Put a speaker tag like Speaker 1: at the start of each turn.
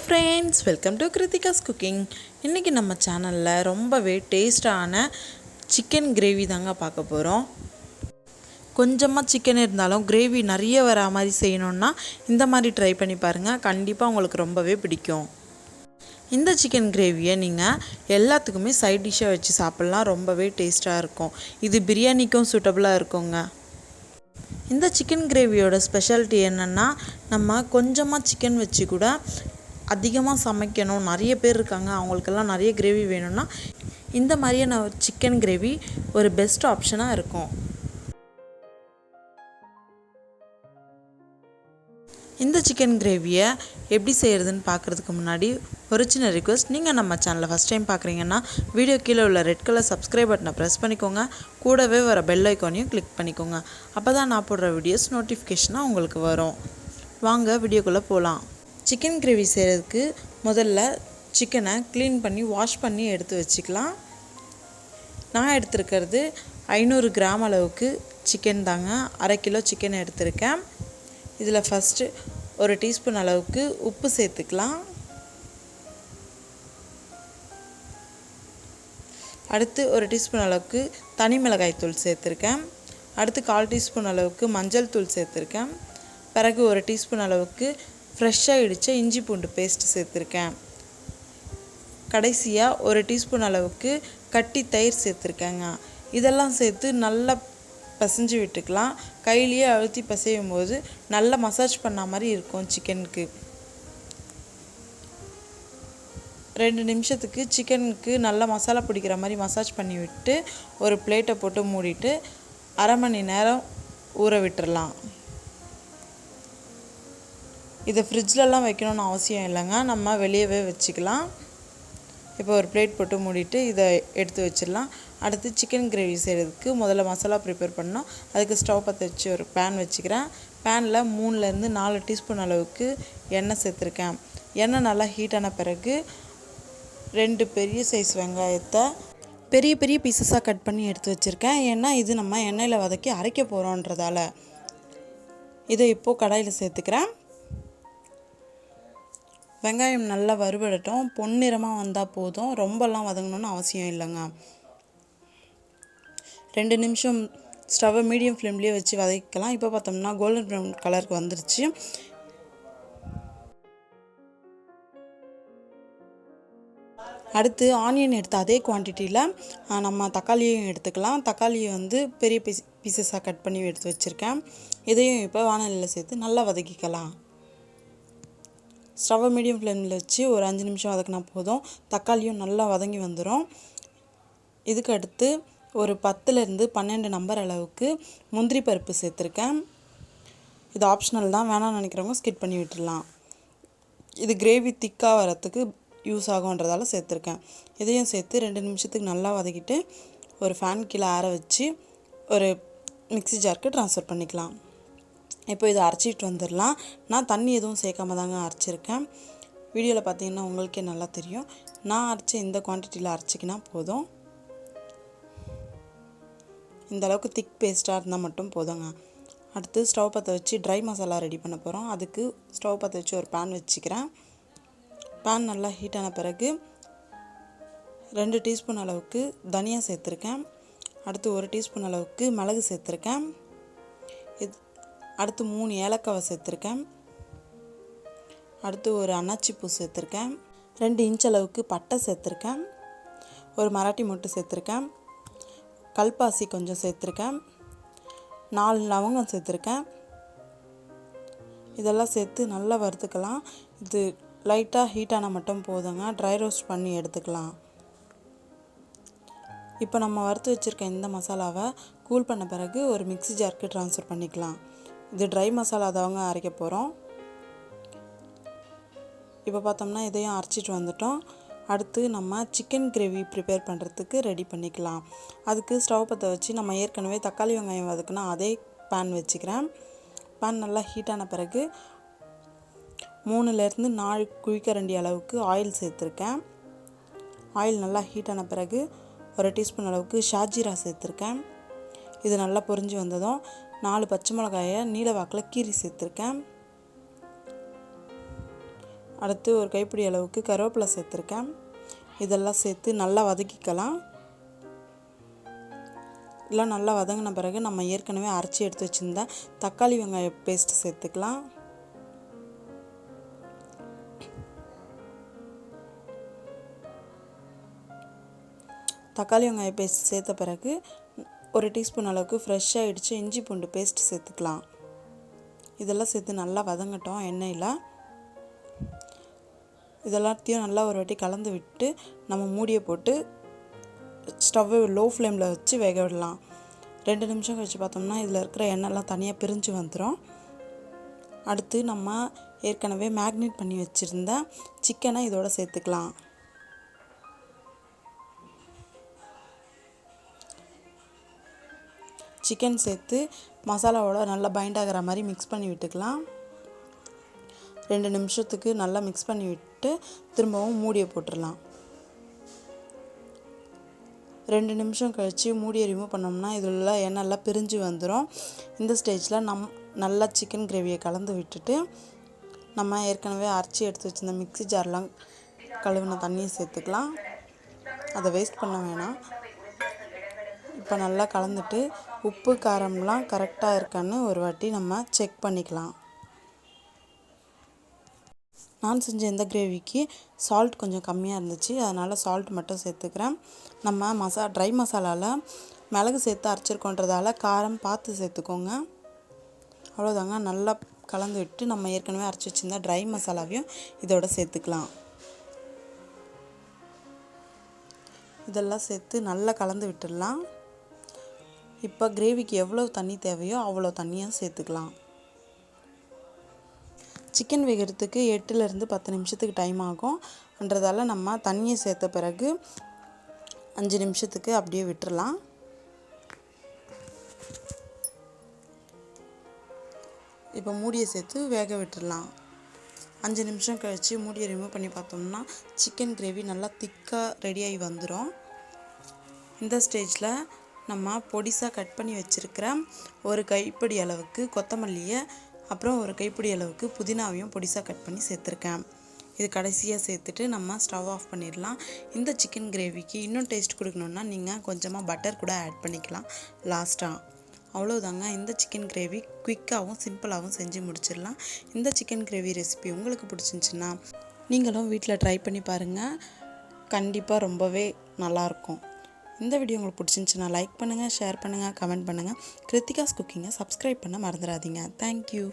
Speaker 1: friends, welcome to Kritika's cooking. இன்னைக்கு நம்ம சேனல்ல ரொம்பவே டேஸ்டான chicken gravy தாங்க பார்க்க போறோம். கொஞ்சமா chicken இருந்தாலும் gravy நிறைய வர மாதிரி செய்யணும்னா இந்த மாதிரி ட்ரை பண்ணி பாருங்க. கண்டிப்பா உங்களுக்கு ரொம்பவே பிடிக்கும். இந்த chicken gravy-யை நீங்க எல்லாத்துக்குமே சைடு டிஷ்ஷா வச்சு சாப்பிடலாம். ரொம்பவே டேஸ்டா இருக்கும். இது பிரியாணிக்கும் சூட்டபிளா இருக்குங்க. இந்த chicken gravy-யோட ஸ்பெஷாலிட்டி என்னன்னா நம்ம கொஞ்சமா chicken வச்சு கூட அதிகமாக சமைக்கணும், நிறைய பேர் இருக்காங்க, அவங்களுக்கெல்லாம் நிறைய கிரேவி வேணும்னா இந்த மாதிரியான சிக்கன் கிரேவி ஒரு பெஸ்ட் ஆப்ஷனாக இருக்கும். இந்த சிக்கன் கிரேவியை எப்படி செய்கிறதுன்னு பார்க்குறதுக்கு முன்னாடி ஒரு சின்ன ரிக்வெஸ்ட், நீங்கள் நம்ம சேனலை ஃபஸ்ட் டைம் பார்க்குறீங்கன்னா வீடியோ கீழே உள்ள ரெட் கலர் சப்ஸ்கிரைப் பட்டனை ப்ரெஸ் பண்ணிக்கோங்க. கூடவே வர பெல் ஐக்கானையும் கிளிக் பண்ணிக்கோங்க. அப்போ தான் நான் போடுற வீடியோஸ் நோட்டிஃபிகேஷனாக உங்களுக்கு வரும். வாங்க வீடியோக்குள்ளே போகலாம். சிக்கன் கிரேவி செய்கிறதுக்கு முதல்ல சிக்கனை க்ளீன் பண்ணி வாஷ் பண்ணி எடுத்து வச்சுக்கலாம். நான் எடுத்துருக்கிறது 500 கிராம் அளவுக்கு சிக்கன் தாங்க. 1/2 கிலோ சிக்கன் எடுத்திருக்கேன். இதில் ஃபஸ்ட்டு ஒரு டீஸ்பூன் அளவுக்கு உப்பு சேர்த்துக்கலாம். அடுத்து ஒரு டீஸ்பூன் அளவுக்கு தனி மிளகாய் தூள் சேர்த்துருக்கேன். அடுத்து 1/4 டீஸ்பூன் அளவுக்கு மஞ்சள் தூள் சேர்த்துருக்கேன். பிறகு ஒரு டீஸ்பூன் அளவுக்கு ஃப்ரெஷ்ஷாக இடித்த இஞ்சி பூண்டு பேஸ்ட் சேர்த்துருக்கேன். கடைசியாக ஒரு டீஸ்பூன் அளவுக்கு கட்டி தயிர் சேர்த்துருக்கேங்க. இதெல்லாம் சேர்த்து நல்லா பிசைஞ்சு விட்டுக்கலாம். கையிலேயே அழுத்தி பிசையும் போது நல்லா மசாஜ் பண்ண மாதிரி இருக்கும். சிக்கனுக்கு 2 நிமிஷத்துக்கு சிக்கனுக்கு நல்லா மசாலா பிடிக்கிற மாதிரி மசாஜ் பண்ணி விட்டு ஒரு பிளேட்டை போட்டு மூடிட்டு 1/2 மணி நேரம் ஊற விட்டுறலாம். இதை ஃப்ரிட்ஜ்லலாம் வைக்கணும்னு அவசியம் இல்லைங்க, நம்ம வெளியவே வச்சுக்கலாம். இப்போ ஒரு பிளேட் போட்டு மூடிட்டு இதை எடுத்து வச்சிடலாம். அடுத்து சிக்கன் கிரேவி செய்கிறதுக்கு முதல்ல மசாலா ப்ரிப்பேர் பண்ணோம். அதுக்கு ஸ்டவ் பற்ற வச்சு ஒரு பேன் வச்சுக்கிறேன். பேனில் 3லேருந்து 4 டீஸ்பூன் அளவுக்கு எண்ணெய் சேர்த்துருக்கேன். எண்ணெய் நல்லா ஹீட்டான பிறகு 2 பெரிய சைஸ் வெங்காயத்தை பெரிய பெரிய பீசஸாக கட் பண்ணி எடுத்து வச்சுருக்கேன். ஏன்னா இது நம்ம எண்ணெயில் வதக்கி அரைக்க போகிறோன்றதால. இதை இப்போது கடாயில் சேர்த்துக்கிறேன். வெங்காயம் நல்லா வறுபடட்டும். பொன்னிறமாக வந்தால் போதும், ரொம்பலாம் வதங்கணும்னு அவசியம் இல்லைங்க. 2 நிமிஷம் ஸ்டவ்வை மீடியம் ஃப்ளேம்லேயே வச்சு வதக்கிக்கலாம். இப்போ பார்த்தோம்னா கோல்டன் ப்ரௌன் கலருக்கு வந்துருச்சு. அடுத்து ஆனியன் எடுத்து அதே குவான்டிட்டியில் நம்ம தக்காளியும் எடுத்துக்கலாம். தக்காளியை பெரிய பீசஸாக கட் பண்ணி எடுத்து வச்சுருக்கேன். இதையும் இப்போ வானலியில் சேர்த்து நல்லா வதக்கிக்கலாம். ஸ்டவ்வை மீடியம் ஃப்ளேமில் வச்சு ஒரு 5 நிமிஷம் வதக்கினா போதும். தக்காளியும் நல்லா வதங்கி வந்துடும். இதுக்கு அடுத்து ஒரு 10லேருந்து 12 நம்பர் அளவுக்கு முந்திரி பருப்பு சேர்த்துருக்கேன். இது ஆப்ஷனல் தான், வேணாம்னு நினைக்கிறவங்க ஸ்கிப் பண்ணி விட்டுடலாம். இது கிரேவி திக்காக வரத்துக்கு யூஸ் ஆகுன்றதால சேர்த்துருக்கேன். இதையும் சேர்த்து 2 நிமிஷத்துக்கு நல்லா வதக்கிட்டு ஒரு ஃபேன் கீழே ஆற வச்சு ஒரு மிக்ஸி ஜாருக்கு ட்ரான்ஸ்ஃபர் பண்ணிக்கலாம். இப்போ இதை அரைச்சிட்டு வந்துடலாம். நான் தண்ணி எதுவும் சேர்க்காம தாங்க அரைச்சிருக்கேன். வீடியோவில் பார்த்தீங்கன்னா உங்களுக்கே நல்லா தெரியும். நான் அரைச்ச இந்த குவான்டிட்டியில் அரைச்சிக்கினா போதும். இந்த அளவுக்கு திக் பேஸ்ட்டாக இருந்தால் மட்டும் போதுங்க. அடுத்து ஸ்டவ் பற்ற வச்சு ட்ரை மசாலா ரெடி பண்ண போகிறோம். அதுக்கு ஸ்டவ் பற்ற வச்சு ஒரு பேன் வச்சுக்கிறேன். பேன் நல்லா ஹீட்டான பிறகு 2 டீஸ்பூன் அளவுக்கு தனியா சேர்த்துருக்கேன். அடுத்து 1 டீஸ்பூன் அளவுக்கு மிளகு சேர்த்துருக்கேன். அடுத்து 3 ஏலக்காவை சேர்த்துருக்கேன். அடுத்து ஒரு அன்னாச்சி பூ சேர்த்துருக்கேன். 2 இன்ச் அளவுக்கு பட்டை சேர்த்துருக்கேன். ஒரு மராட்டி மொட்டு சேர்த்துருக்கேன். கல்பாசி கொஞ்சம் சேர்த்துருக்கேன். 4 லவங்கம் சேர்த்துருக்கேன். இதெல்லாம் சேர்த்து நல்லா வறுத்துக்கலாம். இது லைட்டாக ஹீட்டான மட்டும் போதுங்க, ட்ரை ரோஸ்ட் பண்ணி எடுத்துக்கலாம். இப்போ நம்ம வறுத்து வச்சுருக்க இந்த மசாலாவை கூல் பண்ண பிறகு ஒரு மிக்ஸி ஜாருக்கு ட்ரான்ஸ்ஃபர் பண்ணிக்கலாம். இது ட்ரை மசாலா தாங்க அரைக்க போகிறோம். இப்போ பார்த்தோம்னா இதையும் அரைச்சிட்டு வந்துட்டோம். அடுத்து நம்ம சிக்கன் கிரேவி ப்ரிப்பேர் பண்ணுறதுக்கு ரெடி பண்ணிக்கலாம். அதுக்கு ஸ்டவ் பற்ற வச்சு நம்ம ஏற்கனவே தக்காளி வெங்காயம் வதக்குனா அதே பேன் வச்சுக்கிறேன். பேன் நல்லா ஹீட்டான பிறகு 3லேருந்து 4 குழிக்கரண்டி அளவுக்கு ஆயில் சேர்த்துருக்கேன். ஆயில் நல்லா ஹீட்டான பிறகு 1 டீஸ்பூன் அளவுக்கு ஷாஜீரா சேர்த்துருக்கேன். இது நல்லா பொரிஞ்சு வந்ததும் 4 பச்சை மிளகாயை நீல வாக்கில் கீரி சேர்த்துருக்கேன். அடுத்து ஒரு கைப்பிடி அளவுக்கு கருவேப்பிலை சேர்த்துருக்கேன். இதெல்லாம் சேர்த்து நல்லா வதக்கிக்கலாம். இதெல்லாம் நல்லா வதங்கின பிறகு நம்ம ஏற்கனவே அரைச்சி எடுத்து வச்சுருந்த தக்காளி வெங்காய பேஸ்ட் சேர்த்துக்கலாம். தக்காளி வெங்காய பேஸ்ட் சேர்த்த பிறகு ஒரு டீஸ்பூன் அளவுக்கு ஃப்ரெஷ்ஷாக இடித்து இஞ்சி பூண்டு பேஸ்ட் சேர்த்துக்கலாம். இதெல்லாம் சேர்த்து நல்லா வதங்கட்டும் எண்ணெயில். இதெல்லாத்தையும் நல்லா ஒரு வாட்டி கலந்து விட்டு நம்ம மூடியை போட்டு ஸ்டவ்வை லோ ஃப்ளேமில் வச்சு வேக விடலாம். 2 நிமிஷம் கழிச்சு பார்த்தோம்னா இதில் இருக்கிற எண்ணெய்லாம் தனியாக பிரிஞ்சு வந்துடும். அடுத்து நம்ம ஏற்கனவே மேக்னேட் பண்ணி வச்சுருந்த சிக்கனை இதோட சேர்த்துக்கலாம். சிக்கன் சேர்த்து மசாலாவோட நல்லா பைண்ட் ஆகிற மாதிரி மிக்ஸ் பண்ணி விட்டுக்கலாம். 2 நிமிஷத்துக்கு நல்லா மிக்ஸ் பண்ணி விட்டு திரும்பவும் மூடியை போட்டுடலாம். 2 நிமிஷம் கழித்து மூடியை ரிமூவ் பண்ணோம்னா இதில் எண்ணெய்லாம் பிரிஞ்சு வந்துடும். இந்த ஸ்டேஜில் நல்லா சிக்கன் கிரேவியை கலந்து விட்டுட்டு நம்ம ஏற்கனவே அரைச்சி எடுத்து வச்சுருந்த மிக்ஸி ஜார்லாம் கழுவின தண்ணியை சேர்த்துக்கலாம். அதை வேஸ்ட் பண்ண வேணாம். இப்போ நல்லா கலந்துட்டு உப்பு காரம்லாம் கரெக்டாக இருக்கான்னு ஒரு வாட்டி நம்ம செக் பண்ணிக்கலாம். நான் செஞ்ச இந்த கிரேவிக்கு சால்ட் கொஞ்சம் கம்மியாக இருந்துச்சு, அதனால் சால்ட் மட்டும் சேர்த்துக்கிறேன். நம்ம ட்ரை மசாலாவில் மிளகு சேர்த்து அரைச்சிருக்கோன்றதால காரம் பார்த்து சேர்த்துக்கோங்க. அவ்வளோதாங்க. நல்லா கலந்து விட்டு நம்ம ஏற்கனவே அரைச்சி வச்சுருந்தா ட்ரை மசாலாவையும் இதோட சேர்த்துக்கலாம். இதெல்லாம் சேர்த்து நல்லா கலந்து விட்டுடலாம். இப்போ கிரேவிக்கு எவ்வளோ தண்ணி தேவையோ அவ்வளோ தண்ணியாக சேர்த்துக்கலாம். சிக்கன் வேகிறதுக்கு 8லேருந்து 10 நிமிஷத்துக்கு டைம் ஆகும்ன்றதால நம்ம தண்ணியை சேர்த்த பிறகு 5 நிமிஷத்துக்கு அப்படியே விட்டுறலாம். இப்போ மூடியை சேர்த்து வேக விட்டுடலாம். 5 நிமிஷம் கழித்து மூடியை ரிமூவ் பண்ணி பார்த்தோம்னா சிக்கன் கிரேவி நல்லா திக்காக ரெடியாகி வந்துடும். இந்த ஸ்டேஜில் நம்ம பொடிசாக கட் பண்ணி வச்சுருக்கிற ஒரு கைப்பிடி அளவுக்கு கொத்தமல்லியை அப்புறம் ஒரு கைப்பிடி அளவுக்கு புதினாவையும் பொடிசாக கட் பண்ணி சேர்த்துருக்கேன். இது கடைசியாக சேர்த்துட்டு நம்ம ஸ்டவ் ஆஃப் பண்ணிடலாம். இந்த சிக்கன் கிரேவிக்கு இன்னும் டேஸ்ட் கொடுக்கணுன்னா நீங்கள் கொஞ்சமாக பட்டர் கூட ஆட் பண்ணிக்கலாம் லாஸ்ட்டாக. அவ்வளோதாங்க. இந்த சிக்கன் கிரேவி குயிக்காகவும் சிம்பிளாகவும் செஞ்சு முடிச்சிடலாம். இந்த சிக்கன் கிரேவி ரெசிபி உங்களுக்கு பிடிச்சிருந்துச்சின்னா நீங்களும் வீட்டில் ட்ரை பண்ணி பாருங்கள். கண்டிப்பாக ரொம்பவே நல்லாயிருக்கும். இந்த வீடியோ உங்களுக்கு பிடிச்சிருந்துச்சுன்னா லைக் பண்ணுங்கள், ஷேர் பண்ணுங்கள், கமெண்ட் பண்ணுங்கள். கிருத்திகாஸ் குக்கிங்கை சப்ஸ்கிரைப் பண்ண மறந்துடாதீங்க. தேங்க்யூ.